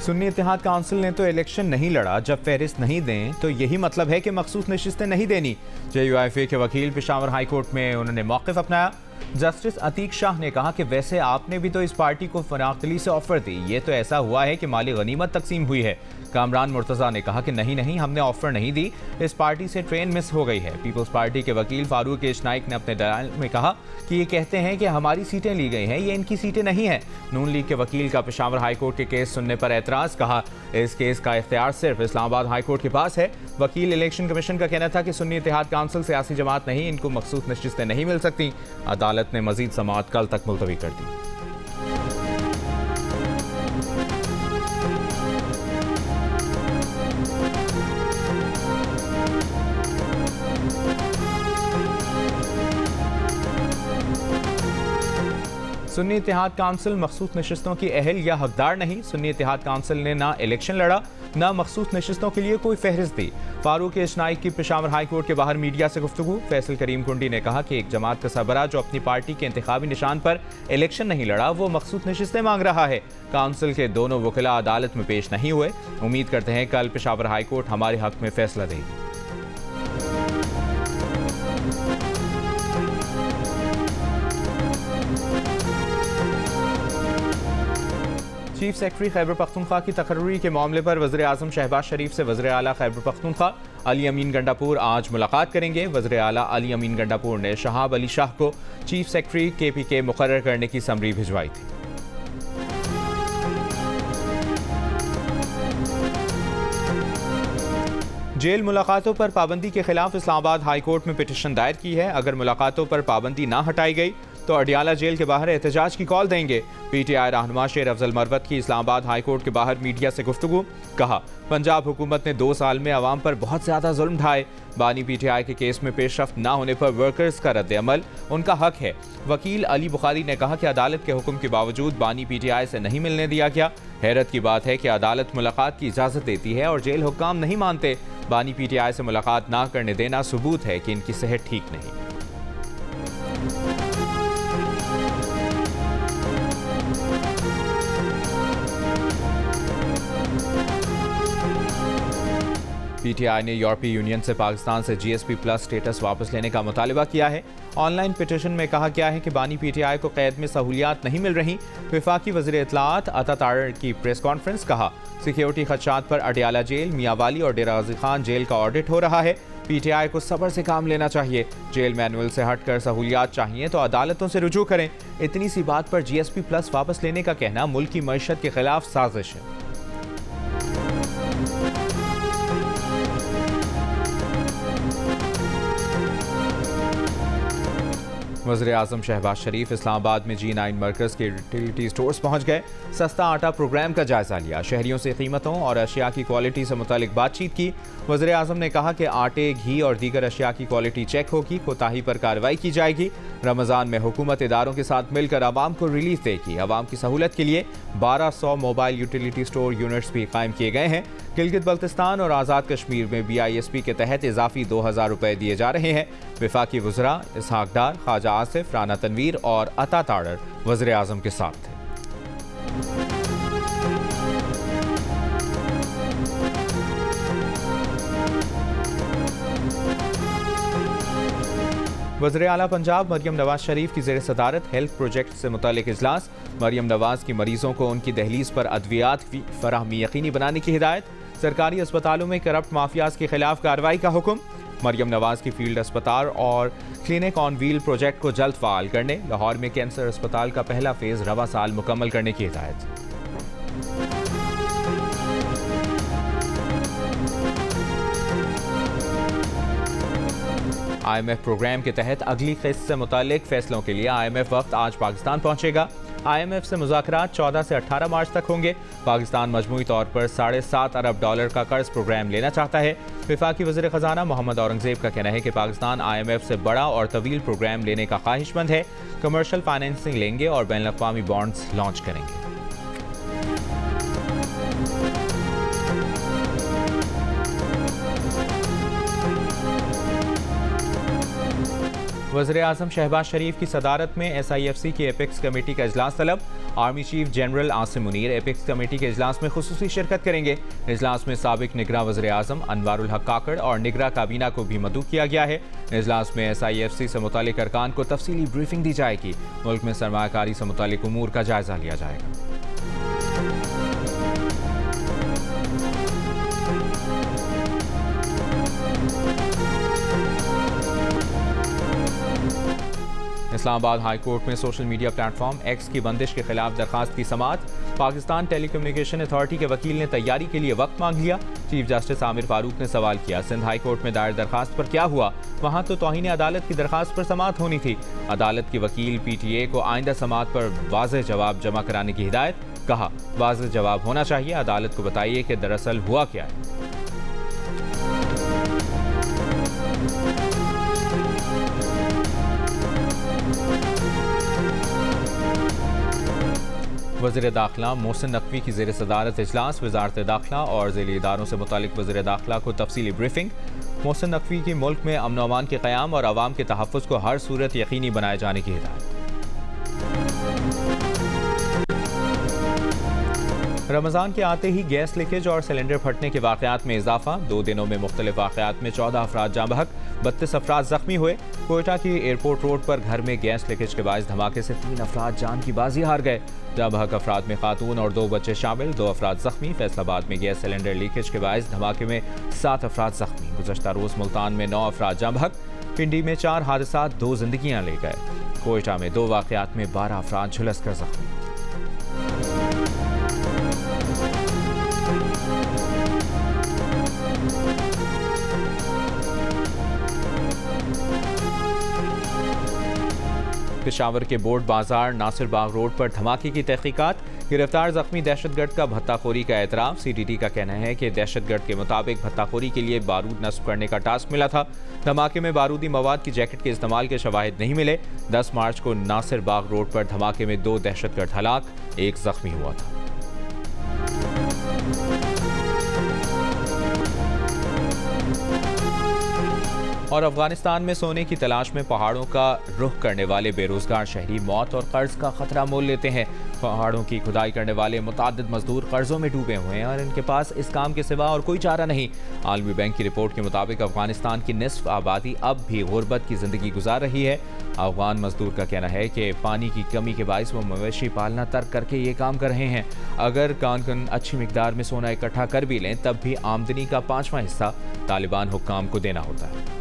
सुन्नी इत्तेहाद council ने तो election नहीं लड़ा, जब फहरिस्त नहीं दें तो यही मतलब है कि मखसूस नशिस्तें नहीं देनी। JUIFA के वकील पेशावर हाई कोर्ट में उन्होंने मौक़िफ़ अपनाया। जस्टिस अतीक शाह ने कहा कि वैसे आपने भी तो इस पार्टी को फराखली से ऑफर दी, ये तो ऐसा हुआ है कि माली गनीमत तकसीम हुई है। कामरान मुर्तज़ा ने कहा कि नहीं, हमने ऑफर नहीं दी, इस पार्टी से ट्रेन मिस हो गई है। पीपल्स पार्टी के वकील फारूक इशनाइक ने अपने दलाल में कहा कि ये कहते हैं कि हमारी सीटें ली गई हैं, ये इनकी सीटें नहीं हैं। नून लीग के वकील का पेशावर हाई कोर्ट के केस सुनने पर एतराज़, कहा इस केस का इख्तियार सिर्फ इस्लामाबाद हाई कोर्ट के पास है। वकील इलेक्शन कमीशन का कहना था कि सुन्नी इत्तेहाद काउंसिल सियासी जमात नहीं, इनको मखसूस नशिस्तें नहीं मिल सकती। अदालत ने मजीद समाअत कल तक मुलतवी कर दी। सुन्नी इत्तेहाद काउंसिल मखसूस नशिस्तों की अहल या हकदार नहीं। सुन्नी इत्तेहाद काउंसिल ने ना इलेक्शन लड़ा, ना मखसूस नशिस्तों के लिए कोई फहरिस्त दी। फारूक इशनाइक की पेशावर हाई कोर्ट के बाहर मीडिया से गुफ्तगू। फैसल करीम कुंडी ने कहा कि एक जमात का सरबराह जो अपनी पार्टी के इंतखाबी निशान पर इलेक्शन नहीं लड़ा, वो मखसूस नशिस्तें मांग रहा है। काउंसिल के दोनों वकीला अदालत में पेश नहीं हुए। उम्मीद करते हैं कल पेशावर हाई कोर्ट हमारे हक में फैसला देगी। चीफ सेक्रेटरी खैबर पख्तूनख्वा की तकर्री के मामले पर वज़ीर आज़म शहबाज शरीफ से वज़ीर आला खैबर पख्तूनख्वा अली अमीन गंडापुर आज मुलाकात करेंगे। वज़ीर आला अली अमीन गंडापुर ने शहाब अली शाह को चीफ सेक्रेटरी KPK मुकर्रर करने की समरी भिजवाई थी। जेल मुलाकातों पर पाबंदी के खिलाफ इस्लामाबाद हाई कोर्ट में पिटीशन दायर की है। अगर मुलाकातों पर पाबंदी ना हटाई गई तो अडियाला जेल के बाहर एहतजाज की कॉल देंगे। PTI रहनुमा शेर अफजल मरवत की इस्लामाबाद हाई कोर्ट के बाहर मीडिया से गुफ्तगू। कहा पंजाब हुकूमत ने 2 साल में अवाम पर बहुत ज़्यादा जुल्म ढाए। बानी PTI के केस में पेशरफ्त ना होने पर वर्कर्स का रद्द अमल उनका हक है। वकील अली बुखारी ने कहा कि अदालत के हुक्म के बावजूद बानी PTI से नहीं मिलने दिया गया। हैरत की बात है कि अदालत मुलाकात की इजाज़त देती है और जेल हुक्काम नहीं मानते। बानी PTI से मुलाकात ना करने देना सबूत है कि इनकी सेहत ठीक नहीं। PTI ने यूरोपीय यूनियन से पाकिस्तान से GSP+ स्टेटस वापस लेने का मुतालबा किया है। ऑनलाइन पिटीशन में कहा गया है कि बानी PTI को कैद में सहूलियात नहीं मिल रही। वफाकी वज़ीर इत्तलाआत अता तारड़ की प्रेस कॉन्फ्रेंस, कहा सिक्योरिटी खदशात पर अडियाला जेल, मियांवाली और डेरा गाजी खान जेल का ऑडिट हो रहा है। PTI को सब्र से काम लेना चाहिए। जेल मैनुअल से हटकर सहूलियात चाहिए तो अदालतों से रुजू करें। इतनी सी बात पर GSP+ वापस लेने का कहना मुल्क की मईशत के खिलाफ साजिश है। वज़ीर आज़म शहबाज शरीफ इस्लामाबाद में G9 मरकज़ के यूटिलिटी स्टोर्स पहुँच गए। सस्ता आटा प्रोग्राम का जायज़ा लिया। शहरियों से कीमतों और अशिया की क्वालिटी से मुतालिक बातचीत की। वज़ीर आज़म ने कहा कि आटे, घी और दीगर अशिया की क्वालिटी चेक होगी, कोताही पर कार्रवाई की जाएगी। रमज़ान में हुकूमत इदारों के साथ मिलकर आवाम को रिलीफ देगी। आवाम की सहूलत के लिए 1200 मोबाइल यूटिलिटी स्टोर यूनिट्स भी कायम किए गए हैं। गिलगित बल्तिस्तान और आज़ाद कश्मीर में BISP के तहत इजाफी 2000 रुपये दिए जा रहे हैं। वफाकी वज़रा इसहाक डार, ख्वाजा आसिफ, राना तनवीर और अता तारड़ वज़ीर आज़म के साथ थे। वज़ीर आला पंजाब मरियम नवाज शरीफ की ज़ेर सदारत हेल्थ प्रोजेक्ट से मुतालिक इजलास। मरियम नवाज की मरीजों को उनकी दहलीज पर अद्वियात की फराहमी यकीनी बनाने की हिदायत। सरकारी अस्पतालों में करप्ट माफियाज के खिलाफ कार्रवाई का हुक्म। मरियम नवाज की फील्ड अस्पताल और क्लिनिक ऑन व्हील प्रोजेक्ट को जल्द फ़ाल करने। लाहौर में कैंसर अस्पताल का पहला फेज़ रवा साल मुकम्मल करने की हिदायत। IMF प्रोग्राम के तहत अगली किस्त से मुतालिक फैसलों के लिए IMF वक्त आज पाकिस्तान पहुंचेगा। IMF से मुज़ाकरात 14 से 18 मार्च तक होंगे। पाकिस्तान मजमूई तौर पर $7.5 अरब का कर्ज प्रोग्राम लेना चाहता है। वफाकी वज़ीर ख़जाना मोहम्मद औरंगज़ेब का कहना है कि पाकिस्तान IMF से बड़ा और तवील प्रोग्राम लेने का ख्वाहिशमंद है। कमर्शियल फाइनेंसिंग लेंगे और बैनुल-अक़वामी बॉन्ड्स लॉन्च करेंगे। वज़ीर आज़म शहबाज शरीफ की सदारत में SIFC की एपेक्स कमेटी का इजलास तलब। Army chief general Asim Munir apex committee के इजलास में खुसूसी शिरकत करेंगे। इजलास में साबिक निगरां वज़ीर आज़म अनवारुल हक काकड़ और निगरां काबीना को भी मदऊ किया गया है। इजलास में SIFC से मुतालिक अरकान को तफसीली ब्रीफिंग दी जाएगी। मुल्क में सरमायाकारी से मुतालिक उमूर का जायजा लिया जाएगा। इस्लामाबाद हाई कोर्ट में सोशल मीडिया प्लेटफॉर्म एक्स की बंदिश के खिलाफ दरखास्त की समाअत। पाकिस्तान टेलीकम्युनिकेशन अथॉरिटी के वकील ने तैयारी के लिए वक्त मांग लिया। चीफ जस्टिस आमिर फारूक ने सवाल किया, सिंध हाई कोर्ट में दायर दरखास्त पर क्या हुआ? वहां तो तौहीन अदालत की दरखास्त पर समाअत होनी थी। अदालत के वकील PTA को आइंदा समाअत पर वाज़ेह जवाब जमा कराने की हिदायत। कहा, वाज़ेह जवाब होना चाहिए, अदालत को बताइए कि दरअसल हुआ क्या है। वज़ीर दाखिला मोहसिन नकवी की ज़ेर सदारत इजलास। वज़ारत दाखिला और ज़ेली इदारों से मुतालिक वज़ीर दाखिला को तफसीली ब्रीफिंग। मोहसिन नकवी की मुल्क में अमन अमान के क़याम और आवाम के तहफ़्फ़ुज़ को हर सूरत यकीनी बनाए जाने की हिदायत। रमज़ान के आते ही गैस लीकेज और सिलेंडर फटने के वाक़यात में इजाफा। 2 दिनों में मुख्तलिफ वाक़यात में 14 अफराद जाँ बहक, 32 अफराद जख्मी हुए। कोयटा की एयरपोर्ट रोड पर घर में गैस लीकेज के बायस धमाके से 3 अफराद जान की बाजी हार गए। जाँ बहक अफराद में खातून और 2 बच्चे शामिल, 2 अफराद जख्मी। फैसलाबाद में गैस सिलेंडर लीकेज के बायस धमाके में 7 अफराद जख्मी। गुज़श्ता रोज़ मुल्तान में 9 अफराद जाँ बहक। पिंडी में 4 हादसात 2 जिंदगियाँ ले गए। कोयटा में 2 वाक़यात में 12 अफराद झुलस कर जख्मी। पेशावर के बोर्ड बाजार नासिर बाग रोड पर धमाके की तहकीकात। गिरफ्तार जख्मी दहशतगर्द का भत्ताखोरी का एतराफ़। CTT का कहना है कि दहशतगर्द के मुताबिक भत्ताखोरी के लिए बारूद नस्ब करने का टास्क मिला था। धमाके में बारूदी मवाद की जैकेट के इस्तेमाल के शवाहिद नहीं मिले। 10 मार्च को नासिर बाग रोड पर धमाके में 2 दहशतगर्द हलाक, 1 जख्मी हुआ था। और अफगानिस्तान में सोने की तलाश में पहाड़ों का रुख करने वाले बेरोजगार शहरी मौत और कर्ज का खतरा मोल लेते हैं। पहाड़ों की खुदाई करने वाले मुताद्दिद मजदूर कर्जों में डूबे हुए हैं और इनके पास इस काम के सिवा और कोई चारा नहीं। आलमी बैंक की रिपोर्ट के मुताबिक अफगानिस्तान की निस्फ आबादी अब भी गुर्बत की जिंदगी गुजार रही है। अफगान मजदूर का कहना है कि पानी की कमी के बायस वो मवेशी पालना तर्क करके ये काम कर रहे हैं। अगर कान अच्छी मिकदार में सोना इकट्ठा कर भी लें तब भी आमदनी का 5वां हिस्सा तालिबान हुक्काम को देना होता है।